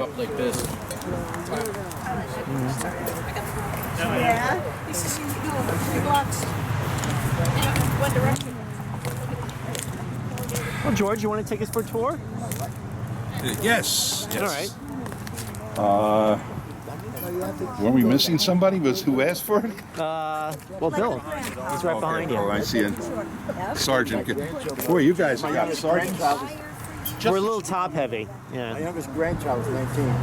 up like this. Yeah. He says, 3 blocks in one direction. Well, George, you want to take us for a tour? Yes. All right. Were we missing somebody? Who asked for it? Well, Bill, he's right behind you. Oh, I see it. Sergeant. Boy, you guys have got sergeant. We're a little top heavy. My Yeah. youngest grandchild was 19.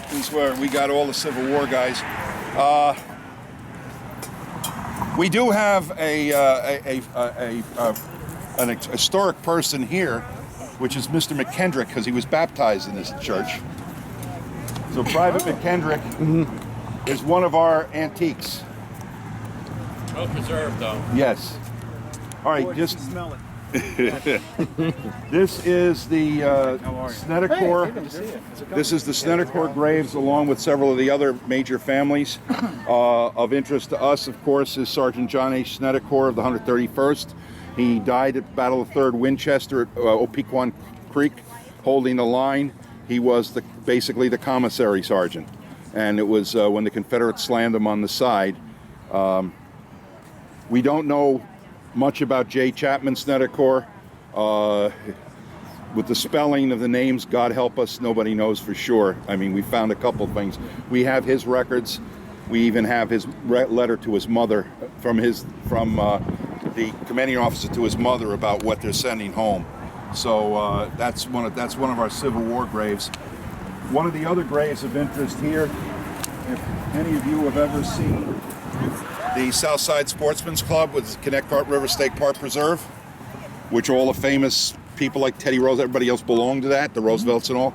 This is where we got all the Civil War guys. We do have an historic person here, which is Mr. McKendrick, because he was baptized in this church. So Private McKendrick is one of our antiques. Well preserved, though. Yes. All right, just Smell it. this is the Snedeker. This is the Snedeker graves, along with several of the other major families. Of interest to us, of course, is Sergeant John H. Snedeker of the 131st. He died at the Battle of 3rd Winchester at Opequon Creek, holding the line. He was basically the commissary sergeant, and it was when the Confederates slammed him on the side. We don't know much about J. Chapman Snedeker. With the spelling of the names, God help us, nobody knows for sure. I mean, we found a couple things. We have his records. We even have his letter to his mother from the commanding officer to his mother about what they're sending home. So that's one of our Civil War graves. One of the other graves of interest here, if any of you have ever seen the Southside Sportsman's Club with Connecticut River State Park Preserve, which all the famous people like Teddy Roosevelt, everybody else belonged to that, the Roosevelts and all.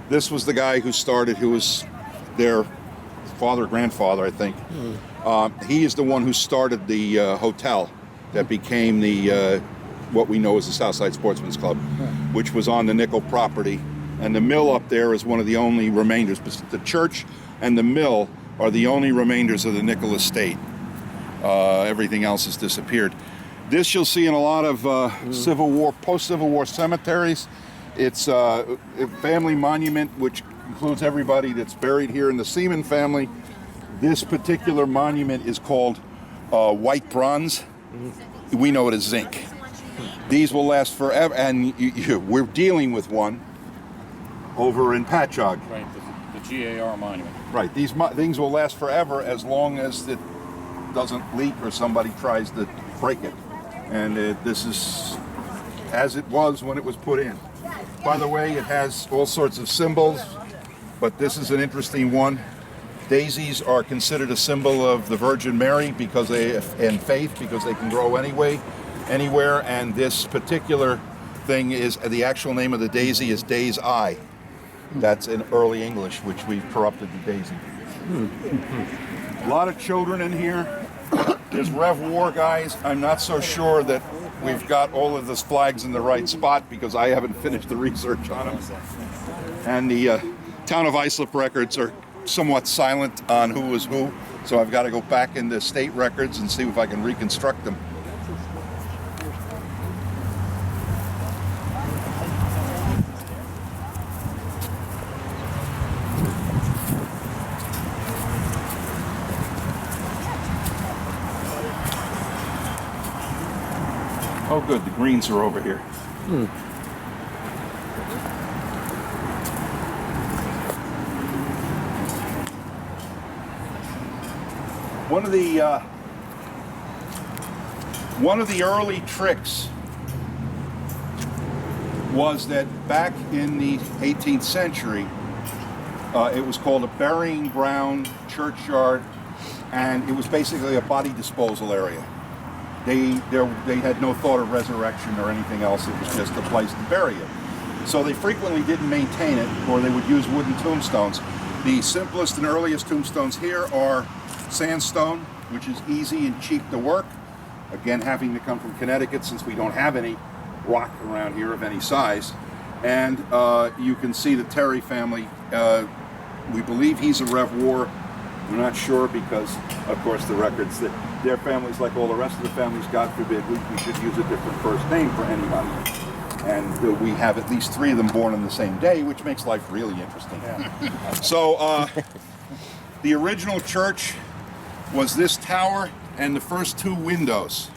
This was the guy who was their father, grandfather, I think. He is the one who started the hotel that became the what we know as the Southside Sportsman's Club, which was on the Nickel property. And the mill up there is one of the only remainders. The church and the mill are the only remainders of the Nickel estate. Everything else has disappeared. This you'll see in a lot of Civil War, post-Civil War cemeteries. It's a family monument which includes everybody that's buried here in the Seaman family. This particular monument is called white bronze. We know it as zinc. These will last forever, and we're dealing with one over in Patchogue. Right, the GAR monument. Right, these things will last forever as long as it doesn't leak or somebody tries to break it. And this is as it was when it was put in. By the way, it has all sorts of symbols, but this is an interesting one. Daisies are considered a symbol of the Virgin Mary and faith, because they can grow anywhere. And this particular thing is, the actual name of the daisy is Day's Eye. That's in early English, which we've corrupted the daisy. A lot of children in here. There's Rev War guys. I'm not so sure that we've got all of those flags in the right spot, because I haven't finished the research on them. And the town of Islip records are somewhat silent on who was who, so I've got to go back into state records and see if I can reconstruct them. Oh good, the greens are over here. One of the early tricks was that back in the 18th century, it was called a burying ground, churchyard, and it was basically a body disposal area. They had no thought of resurrection or anything else. It was just a place to bury it. So they frequently didn't maintain it, or they would use wooden tombstones. The simplest and earliest tombstones here are sandstone, which is easy and cheap to work. Again, having to come from Connecticut, since we don't have any rock around here of any size. And you can see the Terry family. We believe he's a Rev War. We're not sure, because, of course, the records that their families, like all the rest of the families, God forbid, we should use a different first name for anybody. And we have at least 3 of them born on the same day, which makes life really interesting. So the original church was this tower and the first 2 windows.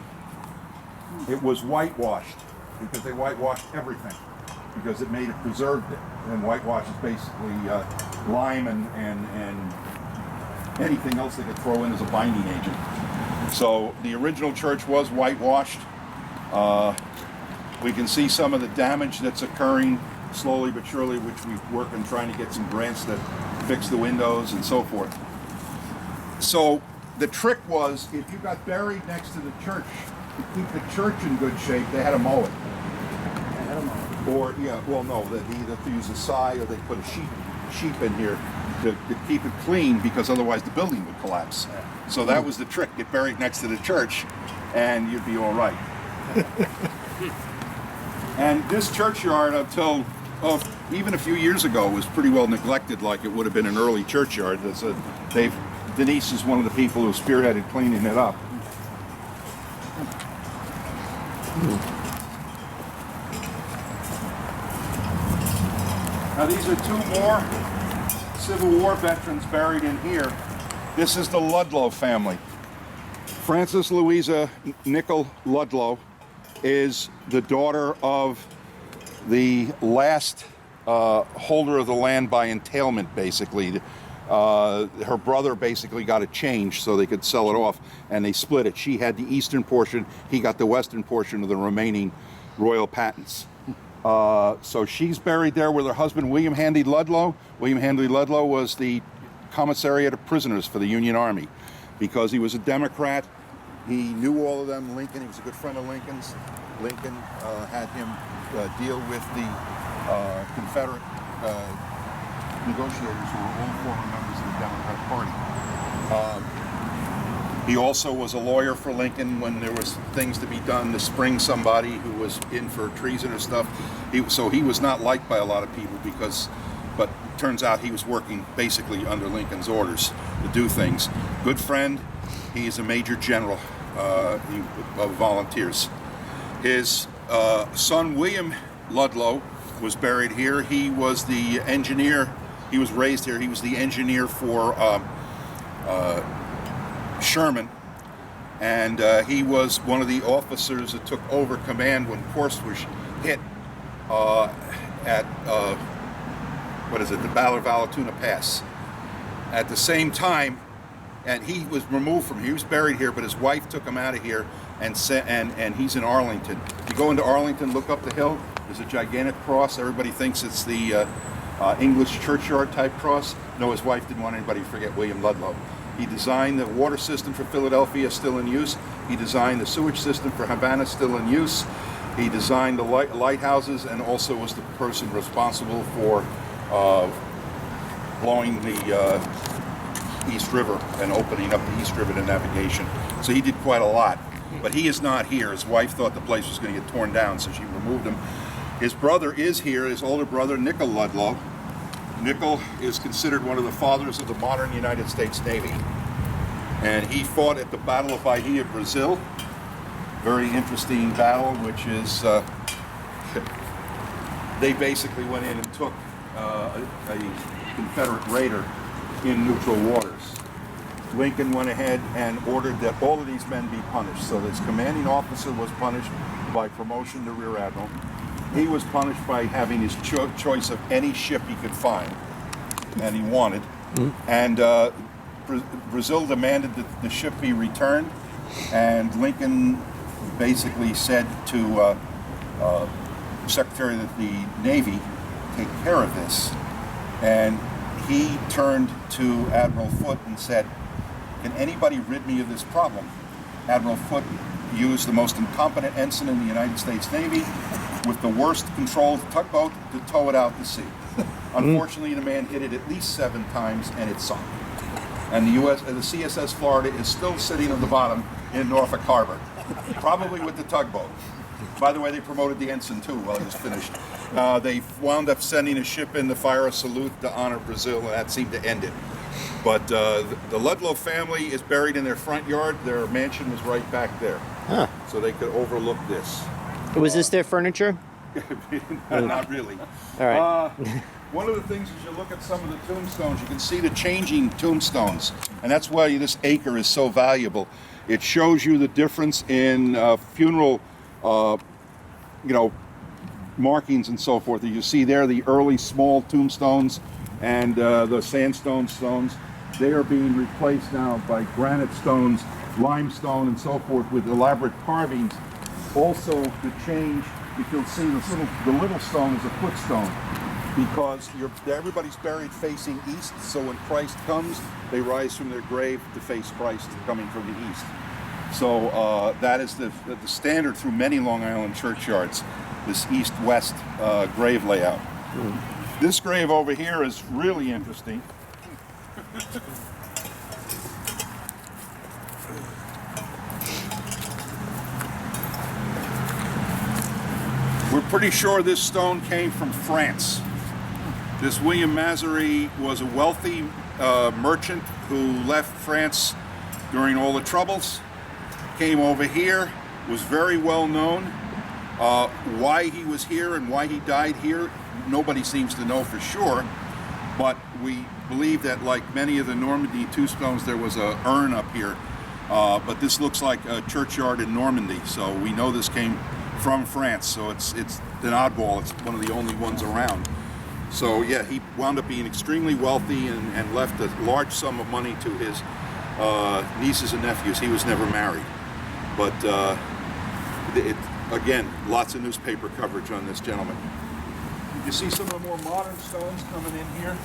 It was whitewashed because they whitewashed everything because it preserved it. And whitewash is basically lime and anything else they could throw in as a binding agent. So the original church was whitewashed. We can see some of the damage that's occurring slowly but surely, which we work on trying to get some grants that fix the windows and so forth. So the trick was, if you got buried next to the church, to keep the church in good shape, they had to mow it. Or, yeah, well, no, they either use a scythe or they put a sheep in here to keep it clean, because otherwise the building would collapse. So that was the trick: get buried next to the church, and you'd be all right. And this churchyard, until even a few years ago, was pretty well neglected, like it would have been an early churchyard. Denise is one of the people who spearheaded cleaning it up. Now these are 2 more Civil War veterans buried in here. This is the Ludlow family. Frances Louisa Nicol Ludlow is the daughter of the last holder of the land by entailment, basically. Her brother basically got it changed so they could sell it off, and they split it. She had the eastern portion, he got the western portion of the remaining royal patents. So she's buried there with her husband, William Handy Ludlow. William Handy Ludlow was the commissariat of prisoners for the Union Army. Because he was a Democrat, he knew all of them. Lincoln, he was a good friend of Lincoln's. Lincoln had him deal with the Confederate negotiators who were all former members of the Democratic Party. He also was a lawyer for Lincoln when there was things to be done to spring somebody who was in for treason or stuff. So he was not liked by a lot of people but turns out he was working basically under Lincoln's orders to do things. Good friend. He is a major general of volunteers. His son William Ludlow was buried here. He was the engineer. He was raised here. He was the engineer for Sherman, and he was one of the officers that took over command when Corse was hit at the Battle of Allatoona Pass. At the same time, and he was removed from here. He was buried here, but his wife took him out of here, and he's in Arlington. You go into Arlington, look up the hill. There's a gigantic cross. Everybody thinks it's the English churchyard type cross. No, his wife didn't want anybody to forget William Ludlow. He designed the water system for Philadelphia, still in use. He designed the sewage system for Havana, still in use. He designed the lighthouses, and also was the person responsible for blowing the East River and opening up the East River to navigation. So he did quite a lot. But he is not here. His wife thought the place was going to get torn down, so she removed him. His brother is here, his older brother, Nicol Ludlow. Nicol is considered one of the fathers of the modern United States Navy. And he fought at the Battle of Bahia, Brazil. Very interesting battle, which is, they basically went in and took a Confederate raider in neutral waters. Lincoln went ahead and ordered that all of these men be punished. So this commanding officer was punished by promotion to Rear Admiral. He was punished by having his choice of any ship he could find, and he wanted. And Brazil demanded that the ship be returned, and Lincoln basically said to Secretary of the Navy, take care of this. And he turned to Admiral Foote and said, can anybody rid me of this problem? Admiral Foote used the most incompetent ensign in the United States Navy with the worst controlled tugboat to tow it out to sea. Unfortunately, the man hit it at least 7 times and it sunk. And the CSS Florida is still sitting on the bottom in Norfolk Harbor, probably with the tugboat. By the way, they promoted the ensign too while he was finished. They wound up sending a ship in to fire a salute to honor Brazil, and that seemed to end it. But the Ludlow family is buried in their front yard. Their mansion was right back there. Huh. So they could overlook this. Was this their furniture? Not really. All right. One of the things is you look at some of the tombstones, you can see the changing tombstones, and that's why this acre is so valuable. It shows you the difference in funeral, markings and so forth. You see there the early small tombstones and the sandstone stones. They are being replaced now by granite stones, limestone, and so forth with elaborate carvings. Also, the change, you can see the little stone is a footstone, because everybody's buried facing east, so when Christ comes, they rise from their grave to face Christ coming from the east. So that is the standard through many Long Island churchyards, this east-west grave layout. This grave over here is really interesting. We're pretty sure this stone came from France. This William Mazarie was a wealthy merchant who left France during all the Troubles, came over here, was very well known. Why he was here and why he died here, nobody seems to know for sure, but we believe that, like many of the Normandy tombstones, there was an urn up here, but this looks like a churchyard in Normandy, so we know this came from France, so it's an oddball. It's one of the only ones around. So yeah, he wound up being extremely wealthy and left a large sum of money to his nieces and nephews. He was never married, but again, lots of newspaper coverage on this gentleman. You see some of the more modern stones coming in here.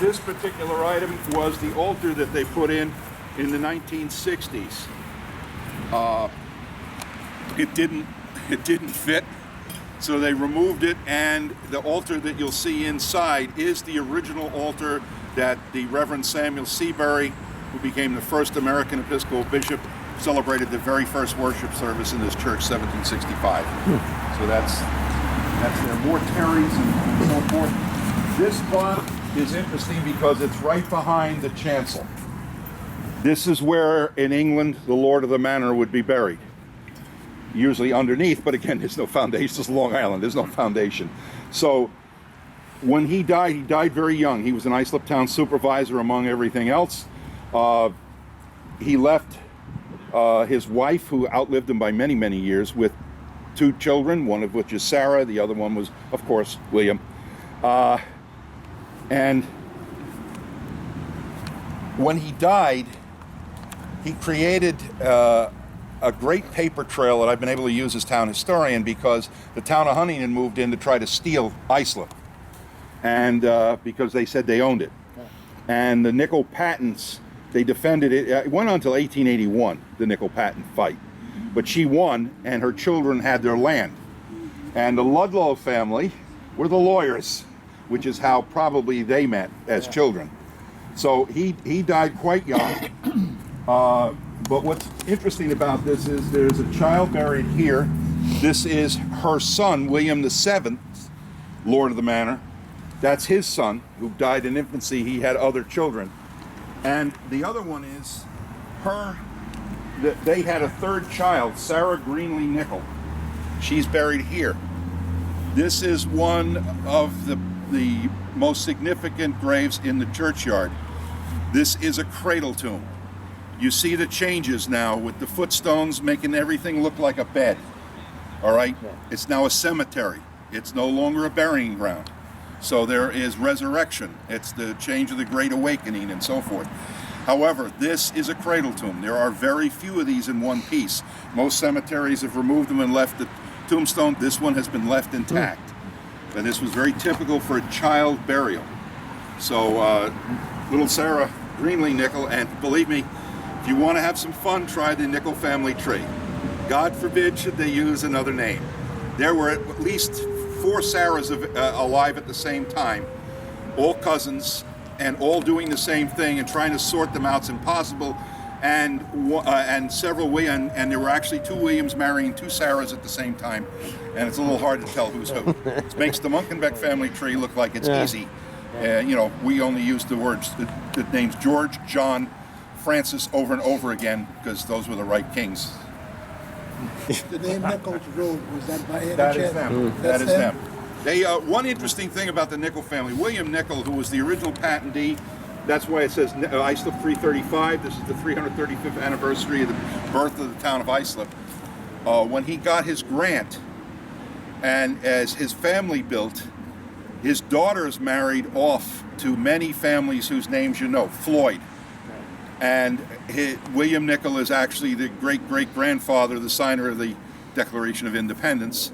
This particular item was the altar that they put in the 1960s. It didn't fit, so they removed it, and the altar that you'll see inside is the original altar that the Reverend Samuel Seabury, who became the first American Episcopal bishop, celebrated the very first worship service in this church, 1765. So that's there. More Terrys and so forth. This spot is interesting because it's right behind the chancel. This is where, in England, the Lord of the Manor would be buried. Usually underneath, but again, there's no foundation. This is Long Island, there's no foundation. So when he died very young. He was an Islip Town supervisor among everything else. He left his wife, who outlived him by many, many years, with 2 children, one of which is Sarah, the other one was, of course, William. And when he died, he created a great paper trail that I've been able to use as town historian, because the town of Huntington moved in to try to steal Islip, and because they said they owned it. And the nickel patents, they defended it. It went on until 1881, the nickel patent fight. But she won, and her children had their land. And the Ludlow family were the lawyers, which is how probably they met as children. So he died quite young. But what's interesting about this is there's a child buried here. This is her son, William VII, Lord of the Manor. That's his son, who died in infancy. He had other children. And the other one is they had a 3rd child, Sarah Greenlee Nickel. She's buried here. This is one of the most significant graves in the churchyard. This is a cradle tomb. You see the changes now with the footstones making everything look like a bed. All right? It's now a cemetery. It's no longer a burying ground. So there is resurrection. It's the change of the Great Awakening and so forth. However, this is a cradle tomb. There are very few of these in one piece. Most cemeteries have removed them and left the tombstone. This one has been left intact. And this was very typical for a child burial. So little Sarah Greenlee Nickel, and believe me, if you want to have some fun, try the Nickel family tree. God forbid should they use another name. There were at least 4 Sarahs alive at the same time, all cousins, and all doing the same thing, and trying to sort them out's impossible. And several Williams, and there were actually 2 Williams marrying 2 Sarahs at the same time, and it's a little hard to tell who's who. It makes the Munkenbeck family tree look like it's easy. We only use the words, the names George, John, Francis over and over again, because those were the right kings. The name Nichols Road, was that by any That is chance? them. That That's is them. They one interesting thing about the Nicol family, William Nicol, who was the original patentee, that's why it says Islip 335. This is the 335th anniversary of the birth of the town of Islip. When he got his grant, and as his family built, his daughters married off to many families whose names you know, Floyd. And William Nicol is actually the great-great-grandfather, the signer of the Declaration of Independence.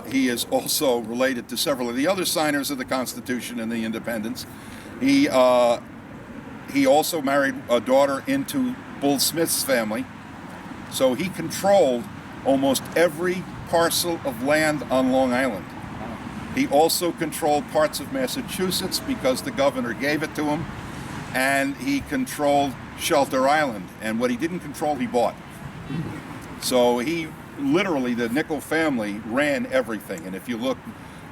He is also related to several of the other signers of the Constitution and the Independence. He also married a daughter into Bull Smith's family. So he controlled almost every parcel of land on Long Island. He also controlled parts of Massachusetts because the governor gave it to him. And he controlled Shelter Island. And what he didn't control, he bought. So he literally, the Nicol family ran everything. And if you look,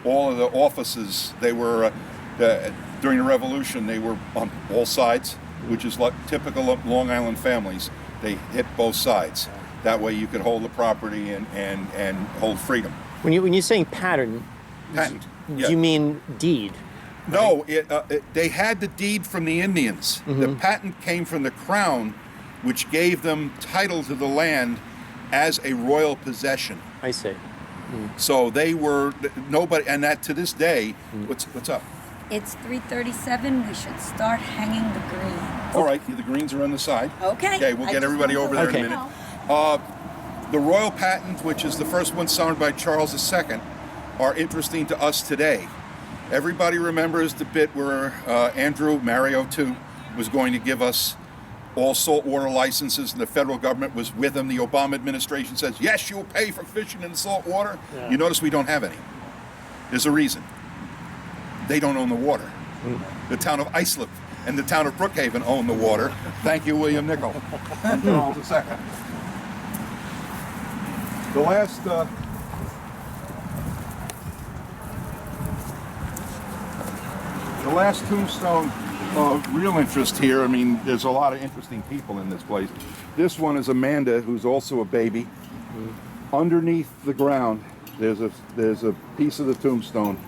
all of the offices, they were, during the Revolution, they were on all sides, which is like typical of Long Island families. They hit both sides. That way you could hold the property and hold freedom. When you're saying patent, Patent. do Yeah. you mean deed? No, they had the deed from the Indians. The patent came from the crown, which gave them title to the land as a royal possession. I see. So they were nobody, and that to this day, what's up? It's 3:37. We should start hanging the green. All right, the greens are on the side. Okay. Okay, we'll I get just everybody wanted over to there in a Okay. minute. The royal patent, which is the first one signed by Charles II, are interesting to us today. Everybody remembers the bit where Andrew Mario II was going to give us all saltwater licenses, and the federal government was with him. The Obama administration says, yes, you'll pay for fishing in saltwater. Yeah. You notice we don't have any. There's a reason. They don't own the water. The town of Islip and the town of Brookhaven own the water. Thank you, William Nicol. And Charles II. The last tombstone of real interest here, I mean, there's a lot of interesting people in this place. This one is Amanda, who's also a baby. Underneath the ground, there's a piece of the tombstone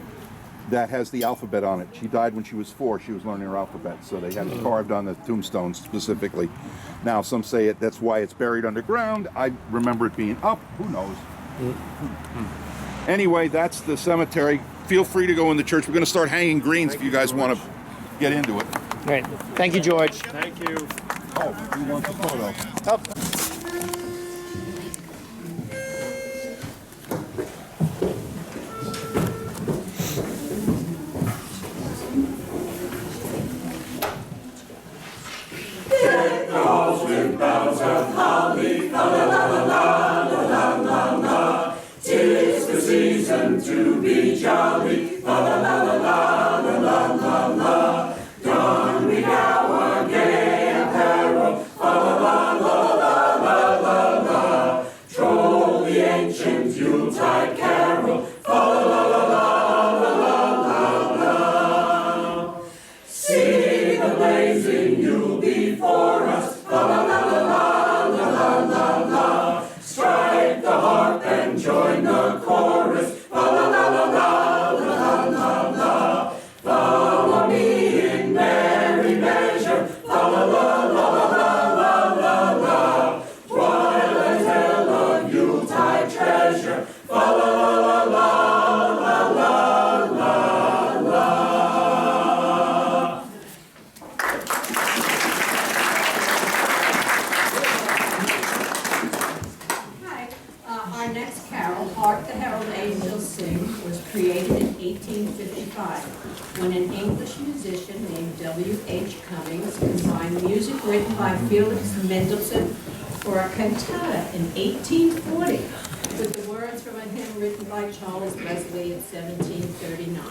that has the alphabet on it. She died when she was 4. She was learning her alphabet, so they had it carved on the tombstone specifically. Now, some say that's why it's buried underground. I remember it being up. Who knows? Anyway, that's the cemetery. Feel free to go in the church. We're going to start hanging greens if you guys want to get into it. All right. Thank you, George. Thank you. Oh, who wants a photo? Oh. Hi. Our next carol, Hark the Herald Angels Sing, was created in 1855 when an English musician named W.H. Cummings combined music written by Felix Mendelssohn for a cantata in 1840 with the words from a hymn written by Charles Wesley in 1739.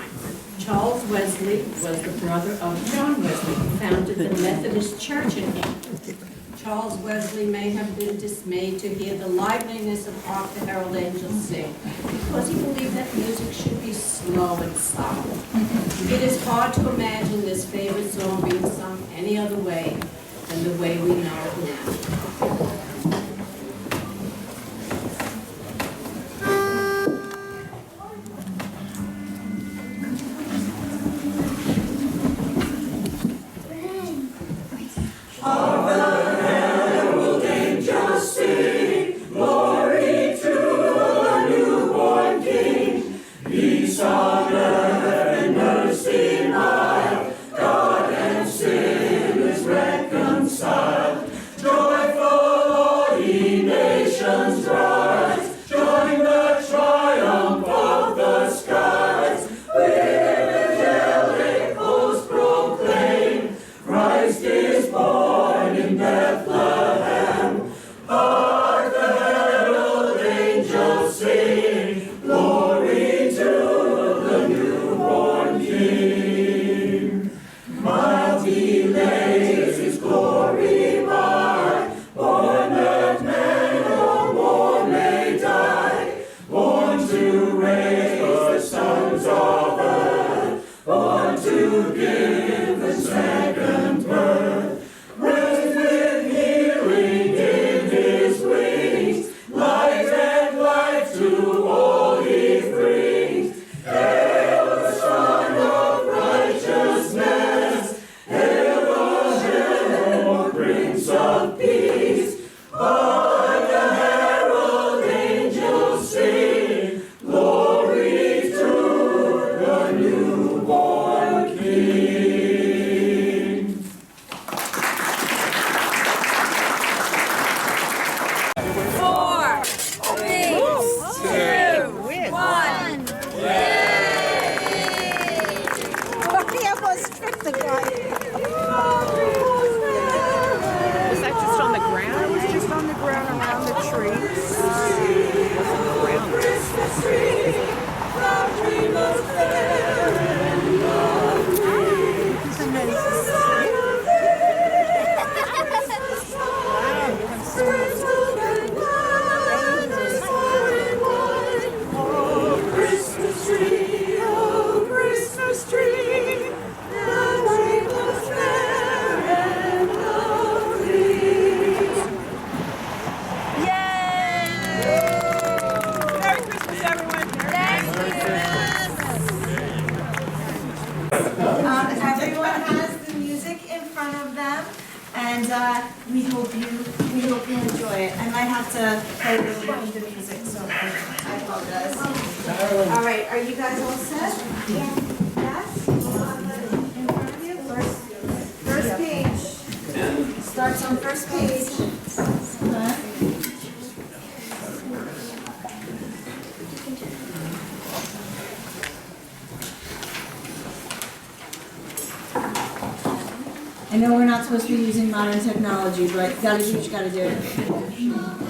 Charles Wesley was the brother of John Wesley, who founded the Methodist Church in England. Charles Wesley may have been dismayed to hear the liveliness of Hark the Herald Angels Sing, because he believed that music should be slow and solemn. It is hard to imagine this favorite song being sung any other way than the way we know it now. play the music, so I apologize. All right, are you guys all set? Yeah. Yes? In front of you? First page. Starts on first page. I know we're not supposed to be using modern technology, but you gotta do what you gotta do.